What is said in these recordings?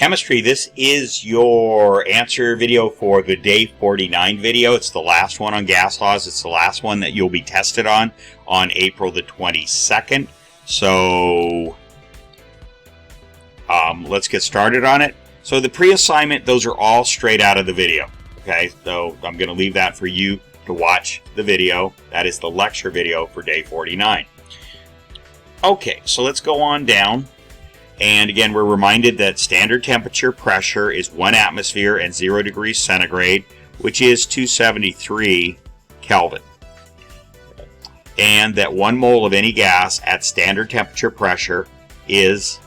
Chemistry, this is your answer video for the day 49 video. It's the last one on gas laws. It's the last one that you'll be tested on April the 22nd. So let's get started on it. So the pre-assignment, those are all straight out of the video. Okay, so I'm going to leave that for you to watch the video. That is the lecture video for day 49. Okay, so let's go on down. And again, we're reminded that standard temperature pressure is 1 atmosphere and 0 degrees centigrade, which is 273 Kelvin. And that 1 mole of any gas at standard temperature pressure is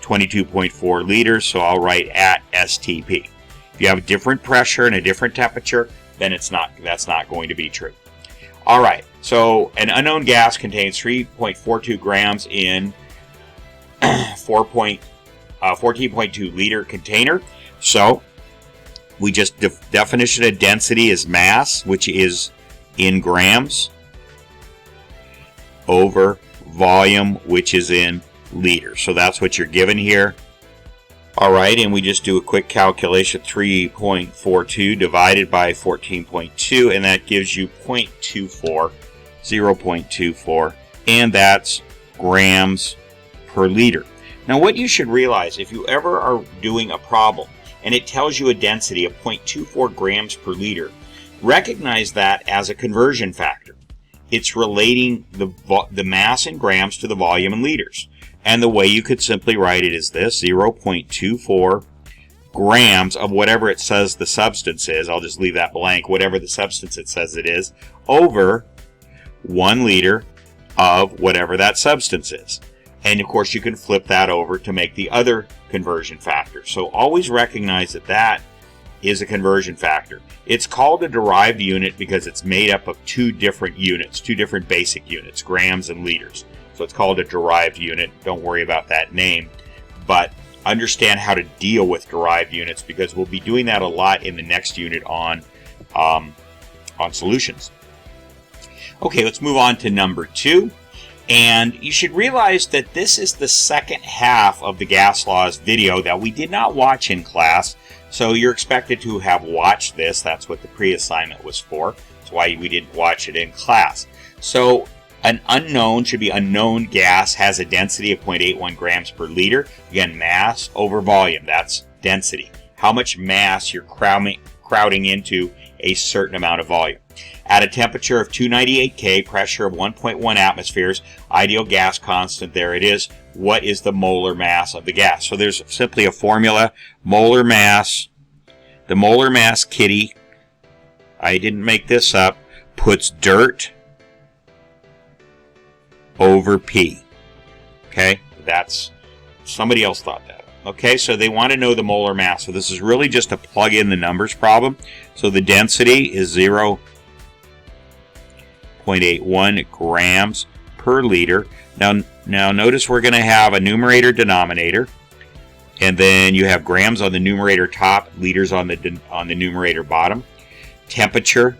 22.4 liters, so I'll write at STP. If you have a different pressure and a different temperature, then that's not going to be true. All right, so an unknown gas contains 3.42 grams in 14.2 liter container. So we just definition of density is mass, which is in grams, over volume, which is in liters. So that's what you're given here. All right, and we just do a quick calculation. 3.42 divided by 14.2, and that gives you 0.24, and that's grams per liter. Now what you should realize, if you ever are doing a problem and it tells you a density of 0.24 grams per liter, recognize that as a conversion factor. It's relating the mass in grams to the volume in liters. And the way you could simply write it is this: 0.24 grams of whatever it says the substance is, I'll just leave that blank, whatever the substance it says it is, over 1 liter of whatever that substance is. And of course you can flip that over to make the other conversion factor. So always recognize that that is a conversion factor. It's called a derived unit because it's made up of two different units, two different basic units, grams and liters. So it's called a derived unit. Don't worry about that name, but understand how to deal with derived units, because we'll be doing that a lot in the next unit on solutions. Okay, let's move on to number 2. And you should realize that this is the second half of the gas laws video that we did not watch in class. So you're expected to have watched this. That's what the pre-assignment was for. That's why we didn't watch it in class. So an unknown should be unknown gas has a density of 0.81 grams per liter. Again, mass over volume. That's density. How much mass you're crowding into a certain amount of volume. At a temperature of 298 K, pressure of 1.1 atmospheres, ideal gas constant, there it is. What is the molar mass of the gas? So there's simply a formula. Molar mass, the molar mass kitty, I didn't make this up, puts dirt over P. Okay, that's, somebody else thought that. Okay, so they want to know the molar mass. So this is really just a plug in the numbers problem. So the density is 0.81 grams per liter. Now notice we're going to have a numerator denominator, and then you have grams on the numerator top, liters on the numerator bottom. Temperature,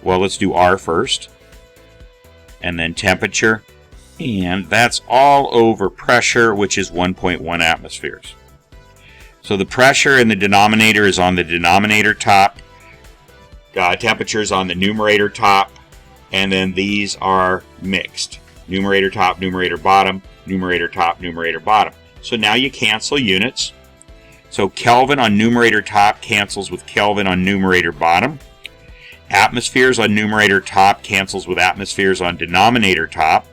well, let's do R first, and then temperature. And that's all over pressure, which is 1.1 atmospheres. So the pressure in the denominator is on the denominator top. Temperature is on the numerator top. And then these are mixed. Numerator top, numerator bottom, numerator top, numerator bottom. So now you cancel units. So Kelvin on numerator top cancels with Kelvin on numerator bottom. Atmospheres on numerator top cancels with atmospheres on denominator top.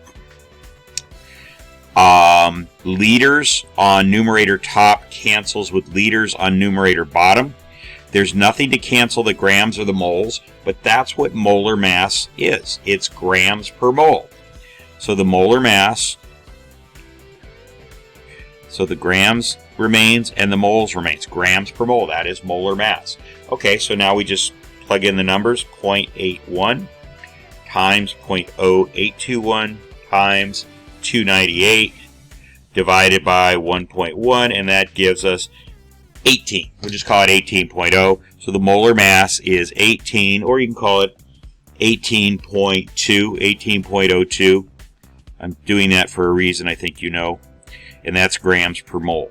Liters on numerator top cancels with liters on numerator bottom. There's nothing to cancel the grams or the moles, but that's what molar mass is. It's grams per mole. So the molar mass, so the grams remains and the moles remains. Grams per mole, that is molar mass. Okay, so now we just plug in the numbers. 0.81 times 0.0821 times 298 divided by 1.1, and that gives us 18. We'll just call it 18.0. So the molar mass is 18, or you can call it 18.2, 18.02. I'm doing that for a reason, I think you know, and that's grams per mole.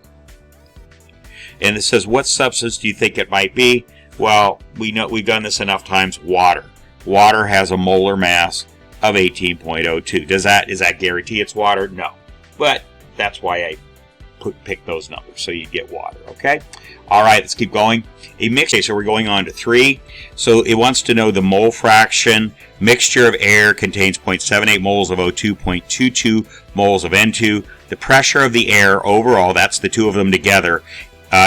And it says, what substance do you think it might be? Well, we know we've done this enough times. Water. Water has a molar mass of 18.02. Is that guarantee it's water? No. But that's why I pick those numbers, so you get water, okay? All right, let's keep going. A mixture, so we're going on to 3. So it wants to know the mole fraction. Mixture of air contains 0.78 moles of O2, 0.22 moles of N2. The pressure of the air overall, that's the two of them together,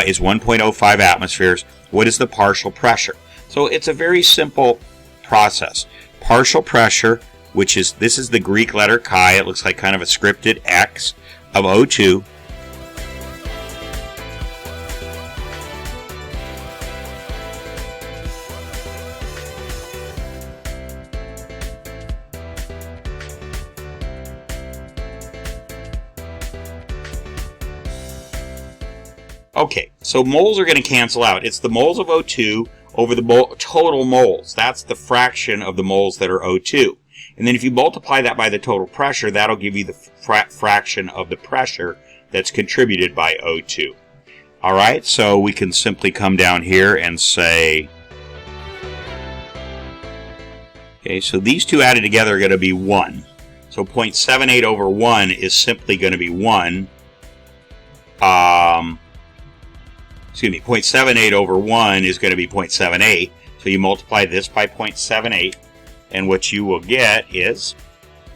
is 1.05 atmospheres. What is the partial pressure? So it's a very simple process. Partial pressure, which is, this is the Greek letter chi, it looks like kind of a scripted X, of O2, okay, so moles are going to cancel out. It's the moles of O2 over the total moles. That's the fraction of the moles that are O2. And then if you multiply that by the total pressure, that'll give you the fraction of the pressure that's contributed by O2. All right, so we can simply come down here and say, okay, so these two added together are going to be 1. So 0.78 over 1 is simply going to be 1. 0.78 over 1 is going to be 0.78. So you multiply this by 0.78, and what you will get is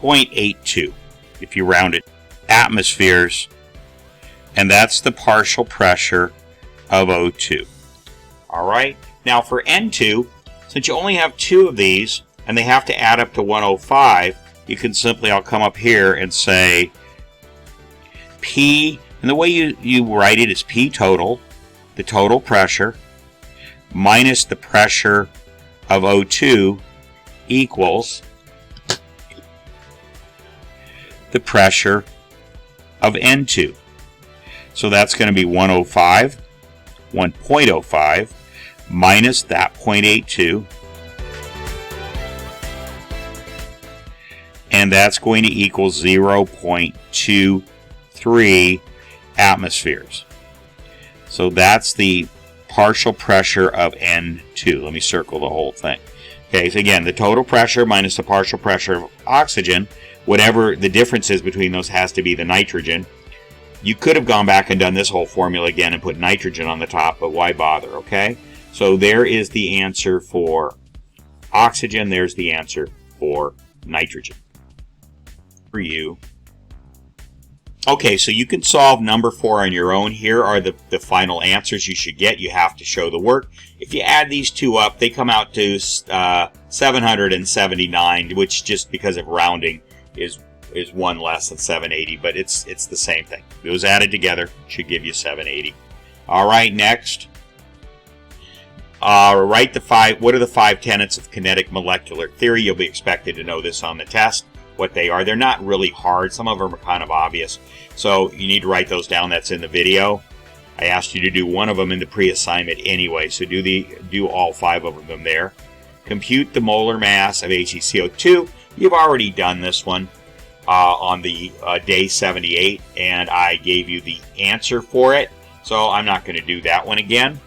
0.82 if you round it atmospheres, and that's the partial pressure of O2. All right, now for N2, since you only have 2 of these and they have to add up to 105, you can simply, I'll come up here and say P, and the way you write it is P total, the total pressure, minus the pressure of O2 equals the pressure of N2. So that's going to be 1.05 minus that 0.82, and that's going to equal 0.23 atmospheres. So that's the partial pressure of N2. Let me circle the whole thing. Okay, so again, the total pressure minus the partial pressure of oxygen, whatever the difference is between those has to be the nitrogen. You could have gone back and done this whole formula again and put nitrogen on the top, but why bother, okay? So there is the answer for oxygen. There's the answer for nitrogen. For you. Okay, so you can solve number 4 on your own. Here are the final answers you should get. You have to show the work. If you add these two up, they come out to 779, which just because of rounding is 1 less than 780, but it's the same thing. Those added together should give you 780. All right, next. Write the 5. What are the 5 tenets of kinetic molecular theory? You'll be expected to know this on the test. What they are. They're not really hard. Some of them are kind of obvious. So you need to write those down. That's in the video. I asked you to do one of them in the pre-assignment anyway, so do all 5 of them there. Compute the molar mass of HECO2. You've already done this one on the day 78, and I gave you the answer for it, so I'm not going to do that one again.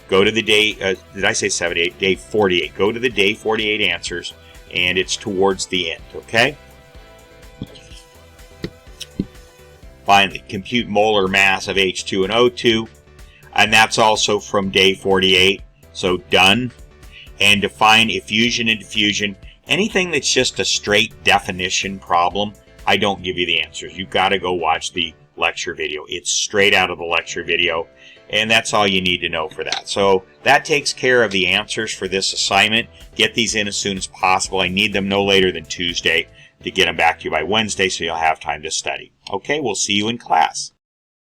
Go to the day, did I say 78? Day 48. Go to the day 48 answers, and it's towards the end, okay? Finally, compute molar mass of H2 and O2, and that's also from day 48, so done. And define effusion and diffusion. Anything that's just a straight definition problem, I don't give you the answers. You've got to go watch the lecture video. It's straight out of the lecture video, and that's all you need to know for that. So that takes care of the answers for this assignment. Get these in as soon as possible. I need them no later than Tuesday to get them back to you by Wednesday so you'll have time to study. Okay, we'll see you in class.